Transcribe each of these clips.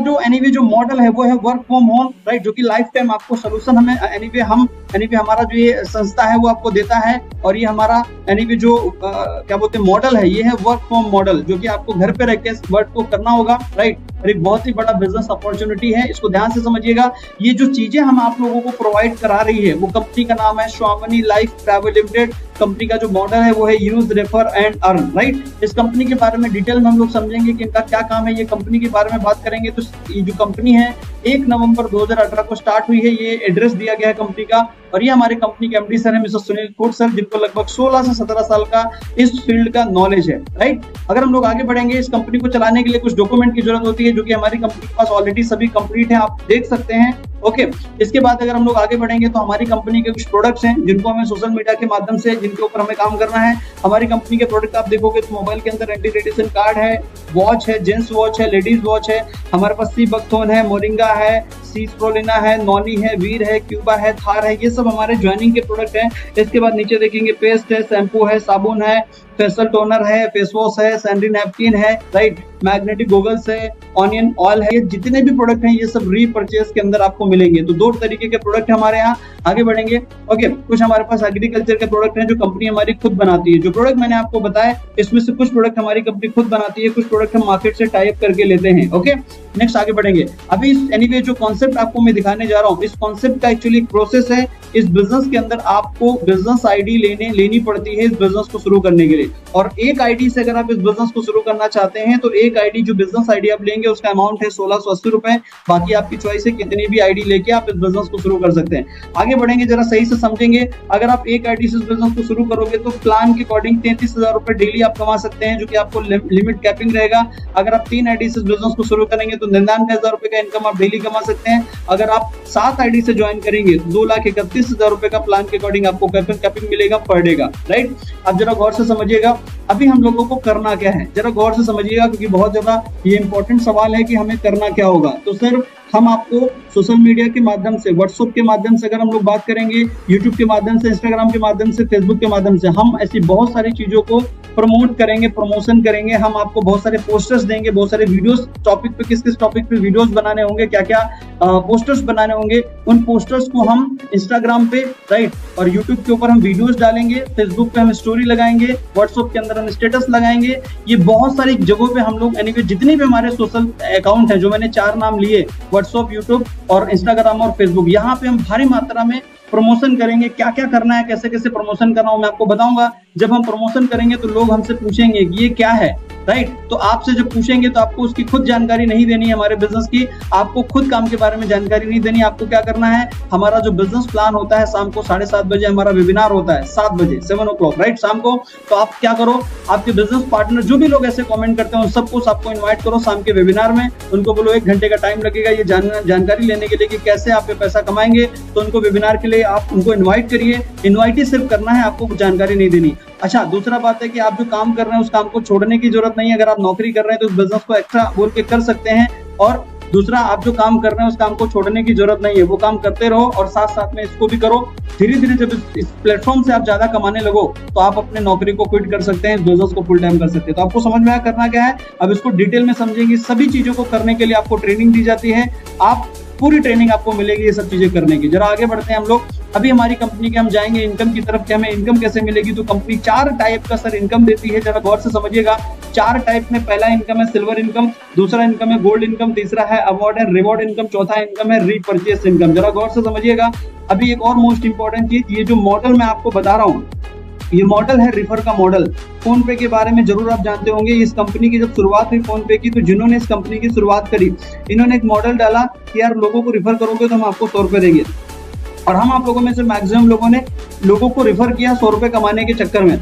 जो एनीवे जो मॉडल है वो है वर्क फ्रॉम होम, राइट, जो कि लाइफ टाइम आपको सोल्यूशन हमें एनीवे हमारा जो ये संस्था है वो आपको देता है। और ये हमारा एनीवे जो क्या बोलते हैं मॉडल है, ये है वर्क फ्रॉम मॉडल, जो कि आपको घर पे रह के वर्क को करना होगा, राइट। और एक बहुत ही बड़ा बिजनेस अपॉर्चुनिटी है, इसको ध्यान से समझिएगा। ये जो चीजें हम आप लोगों को प्रोवाइड करा रही है वो कंपनी का नाम है स्वामिनी लाइफ ट्रैवल लिमिटेड। कंपनी का जो मॉडल है वो है use, refer and earn, right. इस कंपनी के बारे में डिटेल में हम लोग समझेंगे कि इनका क्या काम है। ये कंपनी के बारे में बात करेंगे तो ये जो कंपनी है 1 नवंबर 2018 को स्टार्ट हुई है। ये एड्रेस दिया गया है कंपनी का। और ये हमारे कंपनी के एमडी सर है मिस्टर सुनील कोट सर, जिनको लगभग 16 से 17 साल का इस फील्ड का नॉलेज है, राइट। अगर हम लोग आगे बढ़ेंगे, इस कंपनी को चलाने के लिए कुछ डॉक्यूमेंट की जरूरत होती है, जो कि हमारी कंपनी के पास ऑलरेडी सभी कंप्लीट है, आप देख सकते हैं। ओके, इसके बाद अगर हम लोग आगे बढ़ेंगे तो हमारी कंपनी के कुछ प्रोडक्ट्स हैं जिनको हमें सोशल मीडिया के माध्यम से, जिनके ऊपर हमें काम करना है। हमारी कंपनी के प्रोडक्ट आप देखोगे तो मोबाइल के अंदर एंटी रेडिएशन कार्ड है, वॉच है, जेंट्स वॉच है, लेडीज वॉच है, हमारे पास सी बकथोन है, मोरिंगा है, सी स्प्रोलिना है, नॉनी है, वीर है, क्यूबा है, थार है, ये सब हमारे ज्वाइनिंग के प्रोडक्ट हैं। इसके बाद नीचे देखेंगे पेस्ट है, शैम्पू है, साबुन है, फेशियल टोनर है, फेस वॉश है, सैनिटरी नैपकिन है, राइट, मैग्नेटिक गॉगल्स है, ऑनियन ऑयल है। ये जितने भी प्रोडक्ट हैं ये सब रीपर्चेज के अंदर आपको मिलेंगे। तो 2 तरीके के प्रोडक्ट हमारे यहाँ। आगे बढ़ेंगे। ओके, कुछ हमारे पास एग्रीकल्चर के प्रोडक्ट हैं जो कंपनी हमारी खुद बनाती है। जो प्रोडक्ट मैंने आपको बताया इसमें से कुछ प्रोडक्ट हमारी कंपनी खुद बनाती है, कुछ प्रोडक्ट हम मार्केट से टाई अप करके लेते हैं। ओके, नेक्स्ट आगे बढ़ेंगे। अभी एनीवे जो कॉन्सेप्ट आपको मैं दिखाने जा रहा हूँ, इस कॉन्सेप्ट का एक्चुअली एक प्रोसेस है। इस बिजनेस के अंदर आपको बिजनेस आईडी लेनी पड़ती है इस बिजनेस को शुरू करने के लिए। और एक आईडी से अगर आप इस बिजनेस को शुरू करना चाहते हैं तो एक आईडी, जो बिजनेस आईडी आप लेंगे उसका अमाउंट है 1680 रुपए। बाकी आपकी चॉइस है, कितनी भी आईडी लेके आप इस बिजनेस को शुरू कर सकते हैं। आगे बढ़ेंगे, जरा सही से समझेंगे। अगर आप एक आईडी से इस बिजनेस को शुरू करोगे तो प्लान के अकॉर्डिंग 33,000 रुपए डेली आप कमा सकते हैं, जो कि आपको लिमिट कैपिंग रहेगा। अगर आप 3 आईडी से इस बिजनेस को शुरू करेंगे तो 99,000 रुपए का इनकम आप डेली कमा सकते हैं। अगर आप 7 आईडी से ज्वाइन करेंगे तो 2,31,000 रुपए का प्लान के अकॉर्डिंग आपको कैपिंग मिलेगा पर डे का, राइट। अब जरा गौर से समझिएगा, अभी हम लोगों को करना क्या है, जरा गौर से समझिएगा, क्योंकि बहुत ज्यादा ये इंपॉर्टेंट सवाल है कि हमें करना क्या होगा। तो सर, हम आपको सोशल मीडिया के माध्यम से, व्हाट्सएप के माध्यम से अगर हम लोग बात करेंगे, यूट्यूब के माध्यम से, इंस्टाग्राम के माध्यम से, फेसबुक के माध्यम से, हम ऐसी बहुत सारी चीजों को प्रमोट करेंगे, प्रमोशन करेंगे। हम आपको बहुत सारे पोस्टर्स देंगे, बहुत सारे वीडियोस, टॉपिक पे किस टॉपिक पे वीडियोस बनाने होंगे, क्या क्या पोस्टर्स बनाने होंगे, उन पोस्टर्स को हम इंस्टाग्राम पे, राइट, और यूट्यूब के ऊपर हम वीडियोस डालेंगे, फेसबुक पे हम स्टोरी लगाएंगे, व्हाट्सएप के अंदर हम स्टेटस लगाएंगे। ये बहुत सारी जगहों पे हम लोग एनीवे जितने भी हमारे सोशल अकाउंट है, जो मैंने 4 नाम लिए, व्हाट्सएप, यूट्यूब और इंस्टाग्राम और फेसबुक, यहाँ पे हम भारी मात्रा में प्रमोशन करेंगे। क्या क्या करना है, कैसे कैसे प्रमोशन करना है, मैं आपको बताऊंगा। जब हम प्रमोशन करेंगे तो लोग हमसे पूछेंगे कि ये क्या है, राइट। तो आपसे जब पूछेंगे तो आपको उसकी खुद जानकारी नहीं देनी है, हमारे बिजनेस की आपको खुद काम के बारे में जानकारी नहीं देनी। आपको क्या करना है, हमारा जो बिजनेस प्लान होता है शाम को 7:30 बजे हमारा वेबिनार होता है, 7 बजे 7 o'clock, राइट, शाम को। तो आप क्या करो, आपके बिजनेस पार्टनर जो भी लोग ऐसे कमेंट करते हैं उन सबको आपको इन्वाइट करो शाम के वेबिनार में। उनको बोलो 1 घंटे का टाइम लगेगा ये जानकारी लेने के लिए कि कैसे आप पैसा कमाएंगे। तो उनको वेबिनार के लिए आप उनको इन्वाइट करिए। इन्वाइट ही सिर्फ करना है, आपको जानकारी नहीं देनी। अच्छा, दूसरा बात है कि आप जो काम कर रहे हैं उस काम को छोड़ने की जरूरत नहीं है। अगर आप नौकरी कर रहे हैं तो उस बिजनेस को एक्स्ट्रा बोल के कर सकते हैं। और दूसरा, आप जो काम कर रहे हैं उस काम को छोड़ने की जरूरत नहीं है, वो काम करते रहो और साथ साथ में इसको भी करो। धीरे धीरे जब इस प्लेटफॉर्म से आप ज्यादा कमाने लगो तो आप अपने नौकरी को क्विट कर सकते हैं, बिजनेस को फुल टाइम कर सकते हैं। तो आपको समझ में आया करना क्या है। अब इसको डिटेल में समझेंगे। सभी चीजों को करने के लिए आपको ट्रेनिंग दी जाती है, आप पूरी ट्रेनिंग आपको मिलेगी ये सब चीजें करने की। जरा आगे बढ़ते हैं हम लोग। अभी हमारी कंपनी के हम जाएंगे इनकम की तरफ कि हमें इनकम कैसे मिलेगी। तो कंपनी 4 टाइप का सर इनकम देती है, जरा गौर से समझिएगा। 4 टाइप में, पहला इनकम है सिल्वर इनकम, दूसरा इनकम है गोल्ड इनकम, तीसरा है अवार्ड एंड रिवॉर्ड इनकम, चौथा इनकम है रीपरचेस इनकम। जरा गौर से समझिएगा। अभी एक और मोस्ट इंपॉर्टेंट चीज, ये जो मॉडल मैं आपको बता रहा हूँ, ये मॉडल है रिफर का मॉडल। फोन पे के बारे में जरूर आप जानते होंगे। इस कंपनी की जब शुरुआत हुई फोन पे की, तो जिन्होंने इस कंपनी की शुरुआत करी, इन्होंने एक मॉडल डाला कि यार लोगों को रिफर करोगे तो हम आपको 100 रुपए देंगे। और हम आप लोगों में से मैक्सिमम लोगों ने लोगों को रिफर किया 100 रुपए कमाने के चक्कर में।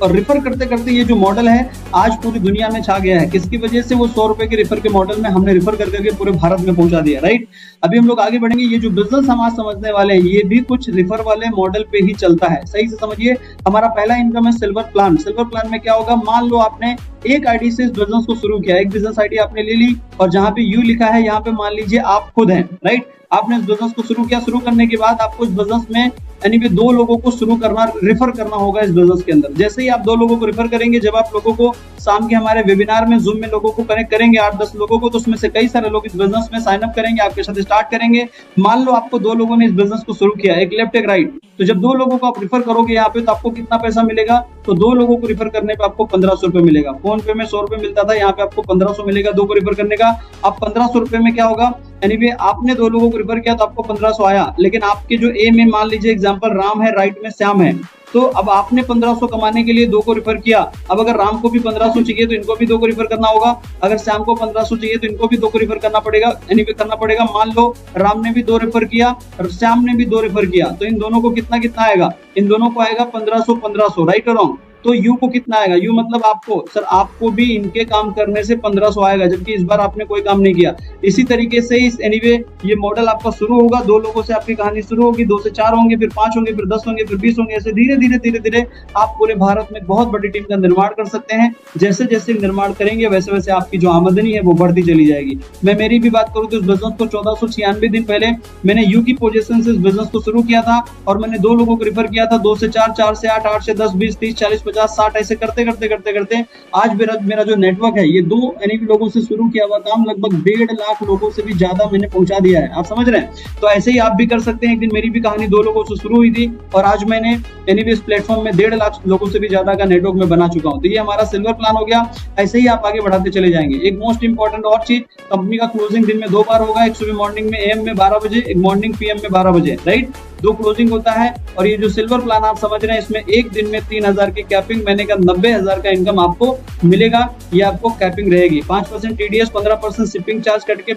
और रिफर करते करते ये जो मॉडल है आज पूरी दुनिया में छा गया है। किसकी वजह से? वो 100 रुपए के रिफर के मॉडल में हमने रिफर कर करके पूरे भारत में पहुंचा दिया, राइट। अभी हम लोग आगे बढ़ेंगे। ये जो बिजनेस हम आज समझने वाले हैं ये भी कुछ रिफर वाले मॉडल पे ही चलता है। सही से समझिए। हमारा पहला इनकम है सिल्वर प्लान। सिल्वर प्लान में क्या होगा, मान लो आपने एक आईडी से इस बिजनेस को शुरू किया, एक बिजनेस आईडी आपने ले ली और जहां पे यू लिखा है यहाँ पे मान लीजिए आप खुद हैं, राइट। आपने इस बिजनेस को शुरू किया, शुरू करने के बाद आपको इस बिजनेस में यानी कि 2 लोगों को शुरू करना, रेफर करना होगा इस बिजनेस के अंदर। जैसे ही आप 2 लोगों को रेफर करेंगे, जब आप लोगों को शाम के हमारे वेबिनार में जूम में लोगों को कनेक्ट करेंगे 8-10 लोगों को, तो उसमें से कई सारे लोग इस बिजनेस में साइन अप करेंगे, आपके साथ स्टार्ट करेंगे। मान लो आपको 2 लोगों ने इस बिजनेस को शुरू किया, एक लेफ्ट एक राइट, तो जब 2 लोगों को आप रेफर करोगे यहाँ पे, तो आपको कितना पैसा मिलेगा? तो 2 लोगों को रेफर करने पे आपको 1500 रुपए मिलेगा। फोन पे में 100 रुपए मिलता था, यहाँ पे आपको 1500 मिलेगा 2 को रेफर करने का। अब 1500 रुपए में क्या होगा? एनीवे आपने 2 लोगों को रेफर किया तो आपको 1500 आया, लेकिन आपके जो ए में मान लीजिए एग्जांपल राम है, राइट में श्याम है, तो अब आपने 1500 कमाने के लिए 2 को रेफर किया। अब अगर राम को भी 1500 चाहिए तो इनको भी 2 को रेफर करना होगा, अगर श्याम को 1500 चाहिए तो इनको भी 2 को रेफर करना पड़ेगा, एनीवे करना पड़ेगा। मान लो राम ने भी 2 रेफर किया और श्याम ने भी 2 रेफर किया, तो इन दोनों को कितना कितना आएगा? इन दोनों को आएगा 1500, राइट और रॉन्ग? तो यू को कितना आएगा? यू मतलब आपको, सर आपको भी इनके काम करने से 1500 आएगा, जबकि इस बार आपने कोई काम नहीं किया। इसी तरीके से इस एनीवे ये मॉडल आपका शुरू होगा, 2 लोगों से आपकी कहानी शुरू होगी, 2 से 4 होंगे, फिर 5 होंगे, फिर 10 होंगे, फिर 20 होंगे, ऐसे धीरे धीरे धीरे धीरे आप पूरे भारत में बहुत बड़ी टीम का निर्माण कर सकते हैं। जैसे जैसे निर्माण करेंगे वैसे वैसे आपकी जो आमदनी है वो बढ़ती चली जाएगी। मैं मेरी भी बात करूं तो इस बिजनेस को 1496 दिन पहले मैंने यू की पोजीशन से इस बिजनेस को शुरू किया था और मैंने 2 लोगों को रेफर किया था, 2 से 4, 4 से 8, 8 से 10, 20, 30, 40, 50, 60 ऐसे करते करते आज मेरा जो नेटवर्क है, ये 2 एनईवी लोगों से शुरू किया हुआ काम लगभग 1.5 लाख लोगों से भी ज्यादा मैंने पहुंचा दिया है। आप समझ रहे हैं? तो ऐसे ही आप भी कर सकते हैं। एक दिन मेरी भी कहानी 2 लोगों से शुरू हुई थी और आज मैंने एनीवे इस प्लेटफॉर्म में 1.5 लाख लोगों से भी ज्यादा का नेटवर्क में बना चुका हूं। तो ये हमारा सिल्वर प्लान हो गया। ऐसे ही आप आगे बढ़ाते चले जाएंगे। एक मोस्ट इंपॉर्टेंट और चीज, कंपनी का क्लोजिंग दिन में 2 बार होगा, एक सुबह मॉर्निंग में AM में 12 बजे, एक मॉर्निंग PM में 12 बजे, राइट? 2 क्लोजिंग होता है। और ये जो सिल्वर प्लान आप समझ रहे हैं, इसमें एक दिन में 3000 की कैपिंग, महीने का 90,000 का इनकम आपको मिलेगा। ये आपको कैपिंग रहेगी। 5% TDS, 15% शिपिंग चार्ज कट के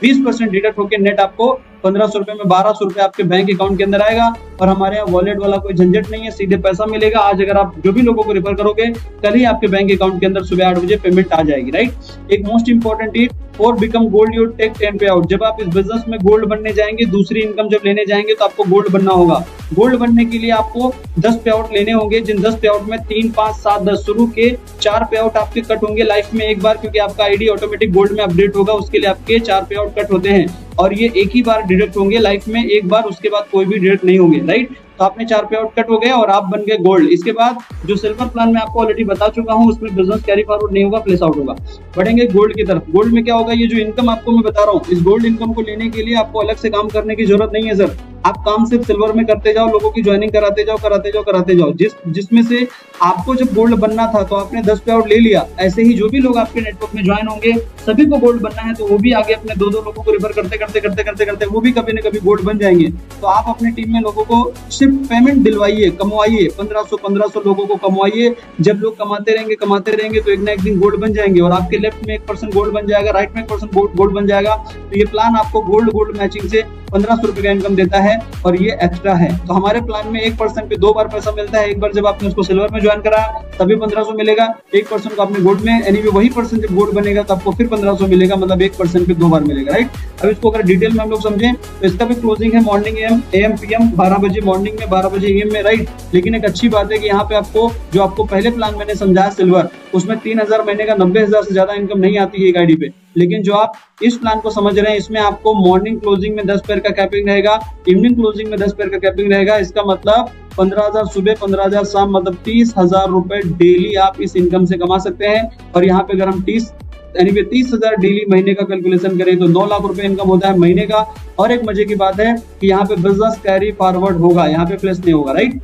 20% डिडक्ट होकर नेट आपको 1500 रुपए में 1200 रुपए आपके बैंक अकाउंट के अंदर आएगा। और हमारे यहाँ वॉलेट वाला कोई झंझट नहीं है, सीधे पैसा मिलेगा। आज अगर आप जो भी लोगों को रेफर करोगे, कल ही आपके बैंक अकाउंट के अंदर सुबह 8 बजे पेमेंट आ जाएगी, राइट? एक मोस्ट इंपॉर्टेंट टिप, और बिकम गोल्ड योर टेक 10 पे आउट। जब आप इस बिजनेस में गोल्ड बनने जाएंगे, दूसरी इनकम जब लेने जाएंगे, तो आपको गोल्ड बनना होगा। गोल्ड बनने के लिए आपको 10 पे आउट लेने होंगे, जिन 10 पे आउट में 3, 5, 7, 10 शुरू के 4 पे आउट आपके कट होंगे लाइफ में एक बार, क्योंकि आपका आईडी ऑटोमेटिक गोल्ड में अपडेट होगा, उसके लिए आपके 4 पे आउट कट होते हैं और ये एक ही बार डिडक्ट होंगे लाइफ में एक बार, उसके बाद कोई भी डिडक्ट नहीं होंगे, राइट? तो आपने 4 पे आउट कट हो गए और आप बन गए गोल्ड। इसके बाद जो सिल्वर प्लान में आपको ऑलरेडी बता चुका हूं, उसमें बिजनेस कैरी फॉरवर्ड नहीं होगा, प्लेस आउट होगा। बढ़ेंगे गोल्ड की तरफ। गोल्ड में क्या होगा? ये जो इनकम आपको मैं बता रहा हूँ, इस गोल्ड इनकम को लेने के लिए आपको अलग से काम करने की जरूरत नहीं है सर। आप काम सिर्फ सिल्वर में करते जाओ, लोगों की ज्वाइनिंग कराते जाओ। जिसमें से आपको जब गोल्ड बनना था तो आपने 10 पे आउट ले लिया। ऐसे ही जो भी लोग आपके नेटवर्क में ज्वाइन होंगे, सभी को गोल्ड बनना है, तो वो भी आगे अपने 2-2 लोगों को रेफर करते वो भी कभी न कभी गोल्ड बन जाएंगे। तो आप अपने टीम में लोगों को सिर्फ पेमेंट दिलवाइए, कमवाइए, 1500 लोगों को कमवाइए। जब लोग कमाते रहेंगे तो एक ना एक दिन गोल्ड बन जाएंगे और आपके लेफ्ट में 1% गोल्ड बन जाएगा, राइट में 1% गोल्ड बन जाएगा। तो ये प्लान आपको गोल्ड मैचिंग से 1500 रुपए का इनकम देता है और ये एक्स्ट्रा है। तो हमारे प्लान में 1% पे 2 बार पैसा मिलता है। एक बार जब आपने उसको सिल्वर में ज्वाइन करा तभी 1500 मिलेगा, 1% को आपने गोल्ड में, यानी वही पर्सन जब गोल्ड बनेगा तो आपको फिर 1500 मिलेगा, मतलब 1% पे 2 बार मिलेगा, राइट? अब इसको अगर डिटेल में हम लोग समझें तो इसका भी क्लोजिंग है मॉर्निंग AM PM 12 बजे, मॉर्निंग में 12 बजे AM में, राइट? लेकिन एक अच्छी बात है कि यहाँ पे आपको जो आपको पहले प्लान मैंने समझाया सिल्वर, उसमें 3000 महीने का 90,000 से ज्यादा इनकम नहीं आती है एक आईडी पे। लेकिन जो आप इस प्लान को समझ रहे हैं, इसमें आपको मॉर्निंग क्लोजिंग में 10 पेयर का कैपिंग रहेगा, इवनिंग क्लोजिंग में 10 पेयर का कैपिंग रहेगा। इसका मतलब 15,000 सुबह, 15,000 शाम, मतलब 30,000 रुपए डेली आप इस इनकम से कमा सकते हैं। और यहाँ पे अगर हम 30,000 डेली महीने का कैलकुलेशन करें तो 9 लाख रुपए इनकम होता है महीने का। और एक मजे की बात है कि यहाँ पे बिजनेस कैरी फॉरवर्ड होगा, यहाँ पे प्लेस नहीं होगा, राइट?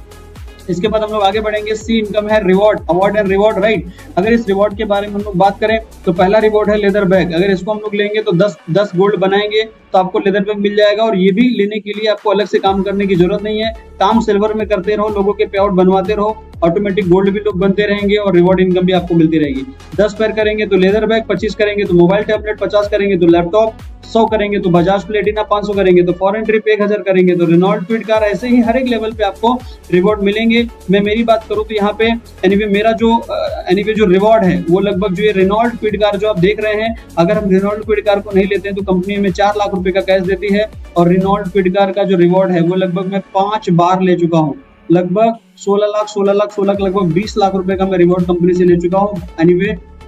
इसके बाद हम लोग आगे बढ़ेंगे। सी इनकम है reward, award and reward, right? अगर इस रिवॉर्ड के बारे में हम लोग बात करें तो पहला रिवॉर्ड है लेदर बैग। अगर इसको हम लोग लेंगे तो 10 गोल्ड बनाएंगे तो आपको लेदर बैग मिल जाएगा। और ये भी लेने के लिए आपको अलग से काम करने की जरूरत नहीं है। काम सिल्वर में करते रहो, लोगों के पे आउट बनवाते रहो, ऑटोमेटिक गोल्ड भी लोग बनते रहेंगे और रिवॉर्ड इनकम भी आपको मिलती रहेगी। 10 पेयर करेंगे तो लेदर बैग, 25 करेंगे तो मोबाइल टैबलेट, 50 करेंगे तो लैपटॉप, 100 करेंगे तो बजाज प्लेटिना, 500 करेंगे तो फॉरेन ट्रिप, 1000 करेंगे तो रेनॉल्ट क्विड कार। ऐसे ही हर एक लेवल पे आपको रिवॉर्ड मिलेंगे। मैं मेरी बात करूं तो यहाँ पे मेरा जो रिवॉर्ड है वो लगभग जो ये रेनॉल्ट क्विड कार जो आप देख रहे हैं, अगर हम रेनॉल्ट क्विड कार को नहीं लेते हैं तो कंपनी हमें 4 लाख रुपए का कैश देती है। और रेनॉल्ट क्विड कार का जो रिवॉर्ड है वो लगभग मैं 5 बार ले चुका हूँ। लगभग 16 लाख लगभग 20 लाख रुपए का मैं रिवॉर्ड कंपनी से ले चुका हूँ,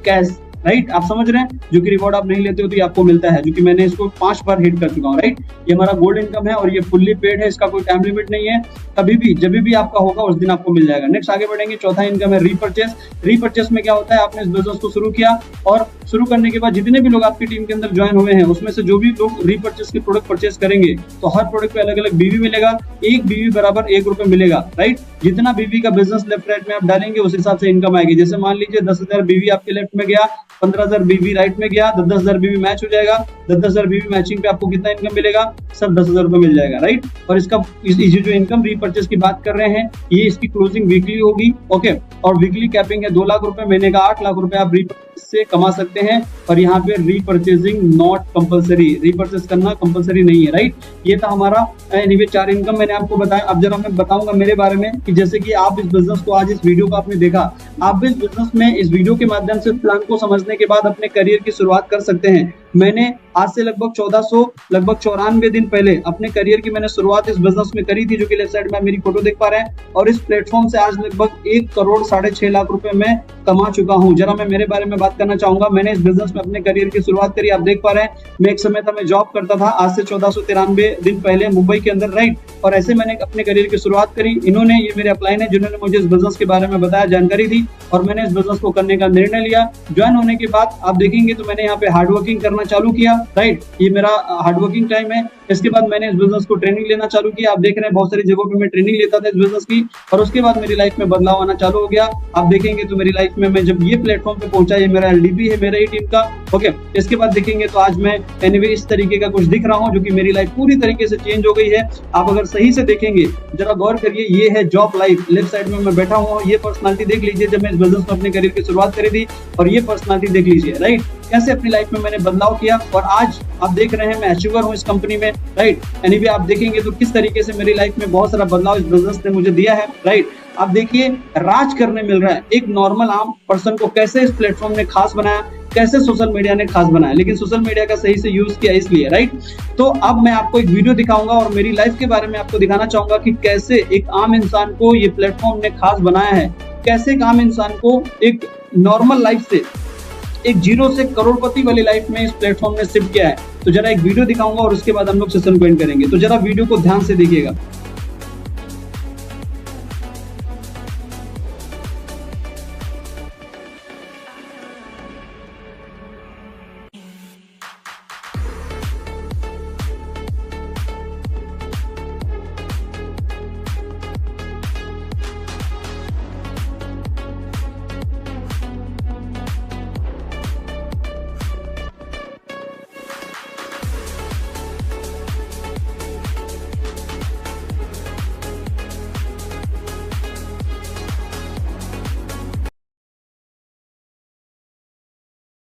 कैश। राइट, आप समझ रहे हैं, जो कि रिवॉर्ड आप नहीं लेते हो तो ये आपको मिलता है, जो कि मैंने इसको 5 बार हिट कर चुका हूँ, राइट। ये हमारा गोल्ड इनकम है और ये फुल्ली पेड है, इसका कोई टाइम लिमिट नहीं है, कभी भी जब भी आपका होगा उस दिन आपको मिल जाएगा। नेक्स्ट आगे बढ़ेंगे, चौथा इनकम है रीपरचेस। रीपरचेस में क्या होता है, आपने इस बिजनेस को शुरू किया और शुरू करने के बाद जितने भी लोग आपकी टीम के अंदर ज्वाइन हुए हैं उसमें से जो भी लोग रीपरचेस के प्रोडक्ट परचेस करेंगे तो हर प्रोडक्ट पे अलग अलग बीवी मिलेगा, एक बीवी बराबर 1 रुपए मिलेगा, राइट। जितना बीवी का बिजनेस लेफ्ट राइट में आप डालेंगे उस हिसाब से इनकम आएगी। जैसे मान लीजिए 10,000 बीवी आपके लेफ्ट में गया, 15,000 बीवी राइट में गया, 10,000 बीवी मैच हो जाएगा, 10,000 बीवी मैचिंग पे आपको कितना इनकम मिलेगा, सब 10,000 रुपए मिल जाएगा, राइट। और इसका जो इनकम रीपरचेस की बात कर रहे हैं ये इसकी क्लोजिंग वीकली होगी, ओके। और वीकली कैपिंग है 2 लाख रुपए, महीने का 8 लाख रुपए आप रीपरचेस से कमा सकते हैं। और यहाँ पे रीपरचेसिंग नॉट कंपलसरी, रीपरचेस करना कंपलसरी नहीं है, राइट। ये था हमारा एनीवे 4 इनकम मैंने आपको बताया। अब जरा मैं बताऊंगा मेरे बारे में कि जैसे कि आप इस बिजनेस को, आज इस वीडियो को आपने देखा, आप इस बिजनेस में इस वीडियो के माध्यम से प्लान को समझने के बाद अपने करियर की शुरुआत कर सकते हैं। मैंने आज से लगभग 1494 दिन पहले अपने करियर की मैंने शुरुआत इस बिजनेस में करी थी, जो कि लेफ्ट साइड में मेरी फोटो देख पा रहे हैं। और इस प्लेटफॉर्म से आज लगभग 1 करोड़ 6.5 लाख रुपए मैं कमा चुका हूं। जरा मैं मेरे बारे में बात करना चाहूंगा। मैंने इस बिजनेस में अपने करियर की शुरुआत करी, आप देख पा रहे हैं। मैं एक समय था मैं जॉब करता था, आज से 1493 दिन पहले मुंबई के अंदर, राइट। और ऐसे मैंने अपने करियर की शुरुआत करी। इन्होंने, ये मेरे अपलाइन है जिन्होंने मुझे इस बिजनेस के बारे में बताया, जानकारी दी और मैंने इस बिजनेस को करने का निर्णय लिया। ज्वाइन होने के बाद आप देखेंगे तो मैंने यहाँ पे हार्डवर्किंग करना चालू किया, राइट। ये मेरा हार्डवर्किंग टाइम है। इसके बाद मैंने इस बिजनेस को ट्रेनिंग लेना चालू किया। आप देख रहे हैं बहुत सारी जगहों पे मैं ट्रेनिंग लेता था इस बिजनेस की, और उसके बाद मेरी लाइफ में बदलाव आना चालू हो गया। आप देखेंगे तो मेरी लाइफ में मैं जब ये प्लेटफॉर्म पे पहुंचा, ये मेरा एलडीपी है मेरा ही टीम का, ओके। इसके बाद देखेंगे तो आज मैं एनीवे इस तरीके का कुछ दिख रहा हूँ, जो कि मेरी लाइफ पूरी तरीके से चेंज हो गई है। आप अगर सही से देखेंगे, जरा गौर करिए, ये है जॉब लाइफ। लेफ्ट साइड में मैं बैठा हूँ, ये पर्सनालिटी देख लीजिए जब मैं इस बिजनेस में अपने करियर की शुरुआत करी थी, और ये पर्सनालिटी देख लीजिए, राइट। कैसे अपनी लाइफ में मैंने बदलाव किया और आज आप देख रहे हैं मैं अचीवर हूँ इस कंपनी में, राइट। एनीवे आप देखेंगे तो किस तरीके से मेरी लाइफ में बहुत सारा बदलाव इस बिजनेस ने मुझे दिया है, राइट। आप देखिए राज करने मिल रहा है। एक नॉर्मल आम पर्सन को कैसे इस प्लेटफॉर्म ने खास बनाया, कैसे सोशल मीडिया ने खास बनाया, लेकिन सोशल मीडिया का सही से यूज किया इसलिए, राइट। तो अब मैं आपको एक वीडियो दिखाऊंगा और मेरी लाइफ के बारे में आपको दिखाना चाहूंगा कि कैसे एक आम इंसान को ये प्लेटफॉर्म ने खास बनाया है, कैसे एक आम इंसान को एक नॉर्मल लाइफ से, एक जीरो से करोड़पति वाली लाइफ में इस प्लेटफॉर्म ने शिफ्ट किया है। तो जरा एक वीडियो दिखाऊंगा और उसके बाद हम लोग सेशन को एंड करेंगे। तो जरा वीडियो को ध्यान से देखिएगा।